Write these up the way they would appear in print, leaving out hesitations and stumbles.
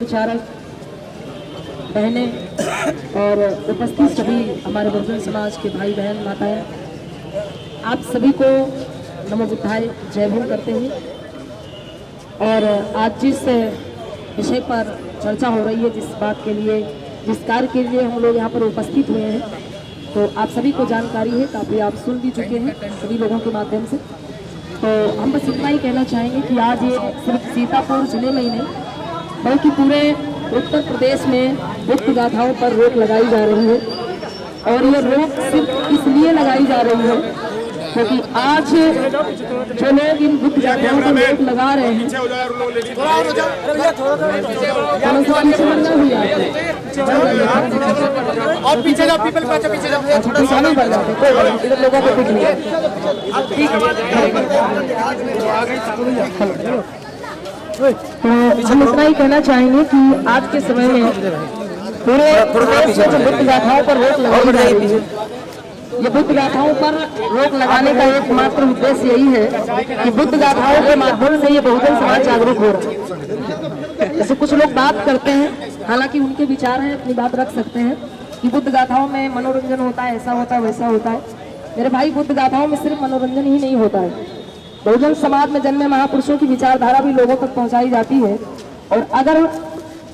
विचारक बहनें और उपस्थित सभी हमारे बहुजन समाज के भाई बहन माताएं, आप सभी को नमो बुद्धाय जय भीम करते हुए, और आज जिस विषय पर चर्चा हो रही है, जिस बात के लिए, जिस कार्य के लिए हम लोग यहाँ पर उपस्थित हुए हैं, तो आप सभी को जानकारी है, काफ़ी आप सुन भी चुके हैं सभी लोगों के माध्यम से। तो हम बस इतना ही कहना चाहेंगे कि आज ये सिर्फ सीतापुर जिले में ही नहीं बल्कि पूरे उत्तर प्रदेश में बुद्ध गाथाओं पर रोक लगाई जा रही है। और ये रोक सिर्फ इसलिए लगाई जा रही है क्योंकि आज जो लोग इन बुद्ध गाथाओं पर रोक लगा रहे हैं, और पीछे जाओ, पीपल पीछे पीछे जाओ, थोड़ा नहीं बढ़ जाते, कोई बात नहीं, लोगों को दिख नहीं है। तो हम इतना ही कहना चाहेंगे कि आज के समय में पूरे प्रदेश में जो बुद्ध गाथाओं पर रोक लगाई जा रही है, ये बुद्ध गाथाओं पर रोक लगाने का एकमात्र उद्देश्य यही है कि बुद्ध गाथाओं के माध्यम से ये बहुजन समाज जागरूक हो रहा है। जैसे कुछ लोग बात करते हैं, हालांकि उनके विचार हैं, अपनी बात रख सकते हैं कि बुद्ध गाथाओं में मनोरंजन होता है, ऐसा होता है, वैसा होता है। मेरे भाई, बुद्ध गाथाओं में सिर्फ मनोरंजन ही नहीं होता है, बहुजन समाज में जन्मे महापुरुषों की विचारधारा भी लोगों तक पहुंचाई जाती है। और अगर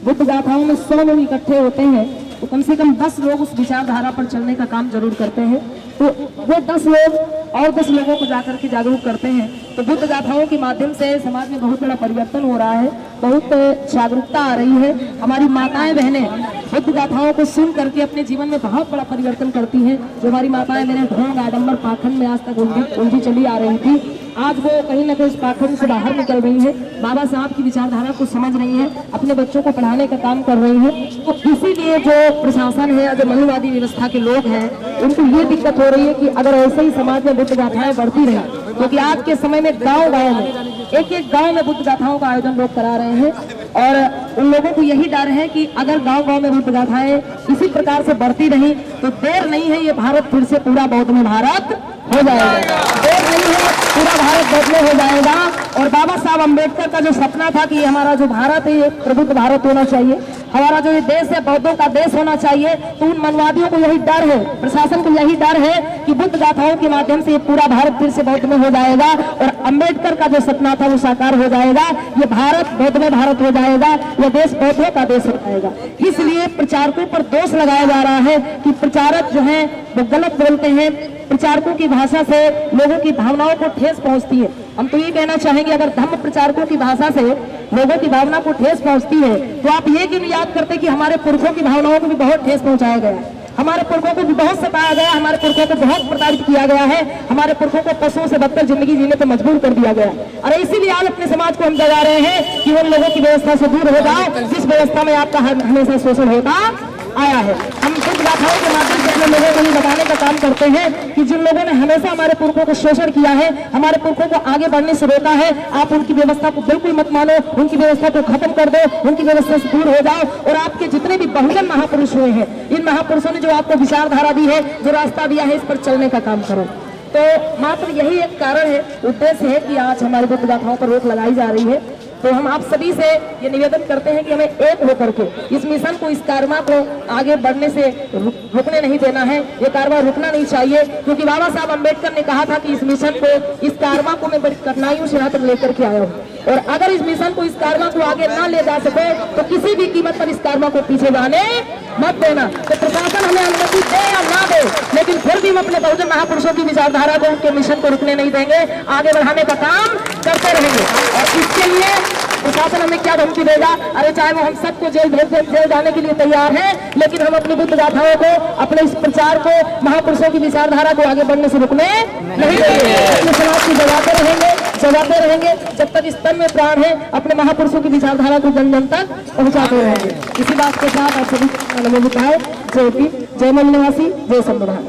बुद्ध गाथाओं में 100 लोग इकट्ठे होते हैं तो कम से कम 10 लोग उस विचारधारा पर चलने का काम जरूर करते हैं। तो वो 10 लोग और 10 लोगों को जाकर के जागरूक करते हैं। तो बुद्ध गाथाओं के माध्यम से समाज में बहुत बड़ा परिवर्तन हो रहा है, बहुत जागरूकता आ रही है। हमारी माताएं बहनें बुद्ध गाथाओं को सुन करके अपने जीवन में बहुत बड़ा परिवर्तन करती हैं। जो हमारी माताएं बहनें ढोंग आडंबर पाखंड में आज तक उलझी चली आ रही थी, आज वो कहीं ना कहीं इस पाखंड से बाहर निकल रही है, बाबा साहब की विचारधारा को समझ रही है, अपने बच्चों को पढ़ाने का काम कर रही है। तो इसीलिए जो प्रशासन है, जो मनुवादी व्यवस्था के लोग हैं, उनको ये दिक्कत हो रही है कि अगर ऐसे ही समाज में बुद्ध गाथाएं बढ़ती रही, क्योंकि आज के समय में गांव-गांव में, एक-एक गांव में बुद्ध गाथाओं का आयोजन लोग करा रहे हैं। और उन लोगों को यही डर है कि अगर गांव-गांव में बुद्ध गाथाएं इसी प्रकार से बढ़ती रही तो देर नहीं है, ये भारत फिर से पूरा बौद्धमय भारत हो जाएगा। देर नहीं है, पूरा भारत बौद्धमय हो जाएगा। और बाबा साहब अम्बेडकर का जो सपना था कि हमारा जो भारत है ये प्रबुद्ध भारत होना चाहिए, हमारा जो ये देश है बौद्धों का देश होना चाहिए, तो उन मनवादियों को यही डर है, प्रशासन को यही डर है कि बुद्ध गाथाओं के माध्यम से ये पूरा भारत फिर से बौद्धमय हो जाएगा और अम्बेडकर का जो सपना था वो साकार हो जाएगा, ये भारत बौद्धमय भारत हो जाएगा, यह देश बौद्धों का देश हो जाएगा। इसलिए प्रचारकों पर दोष लगाया जा रहा है कि प्रचारक जो है वो गलत बोलते हैं, प्रचारकों की भाषा से लोगों की भावनाओं को ठेस पहुंचती है। हम तो ये कहना चाहेंगे, अगर धम्म प्रचारकों की भाषा से लोगों की भावना को ठेस पहुंचती है तो आप ये क्यों याद करते कि हमारे पुरखों की भावनाओं को भी बहुत ठेस पहुंचाया गया, हमारे पुरखों को भी बहुत सताया गया, हमारे पुरखों को बहुत प्रताड़ित किया गया है, हमारे पुरखों को पशुओं से बदतर जिंदगी जीने पर मजबूर कर दिया गया। और इसीलिए आज अपने समाज को हम जगा रहे हैं कि उन लोगों की व्यवस्था से दूर हो जाओ जिस व्यवस्था में आपका हमेशा शोषण होता आया है। हम बुद्ध गाथाओं के माध्यम से अपने लोगों को ये बताने का काम करते हैं कि जिन लोगों ने हमेशा हमारे पुरखों को शोषण किया है, हमारे पुरखों को आगे बढ़ने से रोका है, आप उनकी व्यवस्था को बिल्कुल मत मानो, उनकी व्यवस्था को खत्म कर दो, उनकी व्यवस्था से दूर हो जाओ। और आपके जितने भी बहुजन महापुरुष हुए हैं, इन महापुरुषों ने जो आपको विचारधारा दी है, जो रास्ता दिया है, इस पर चलने का काम करो। तो मात्र यही एक कारण है, उद्देश्य है कि आज हमारी बुद्ध गाथाओं पर रोक लगाई जा रही है। तो हम आप सभी से ये निवेदन करते हैं कि हमें एक होकर के इस मिशन को, इस कारवां को आगे बढ़ने से रुकने नहीं देना है। ये कारवां रुकना नहीं चाहिए, क्योंकि बाबा साहब अम्बेडकर ने कहा था कि इस मिशन को, इस कारवां को मैं बड़ी कठिनाइयों से यहाँ तक लेकर के आया हूँ, और अगर इस मिशन को, इस कारवां को आगे ना ले जा सके तो किसी भी कीमत पर इस कारवां को पीछे जाने मत देना। तो प्रशासन हमें अनुमति दे या ना दे, लेकिन फिर भी हम अपने बहुजन महापुरुषों की विचारधारा को, उनके मिशन को रुकने नहीं देंगे, आगे बढ़ाने का काम करते रहेंगे। और इसके लिए प्रशासन हमें क्या धमकी देगा, अरे चाहे वो हम सबको जेल जाने के लिए तैयार है, लेकिन हम अपनी बुद्ध गाथाओं को, अपने इस प्रचार को, महापुरुषों की विचारधारा को आगे बढ़ने से रुकने नहीं देंगे। अपने समाज की जगाते रहेंगे जब तक इस तन में प्राण है, अपने महापुरुषों की विचारधारा को जन जन तक पहुंचाते रहेंगे। इसी बात के साथ आप सभी नमो बुद्धाय, जय भीम, जय मल निवासी, जय संविधान।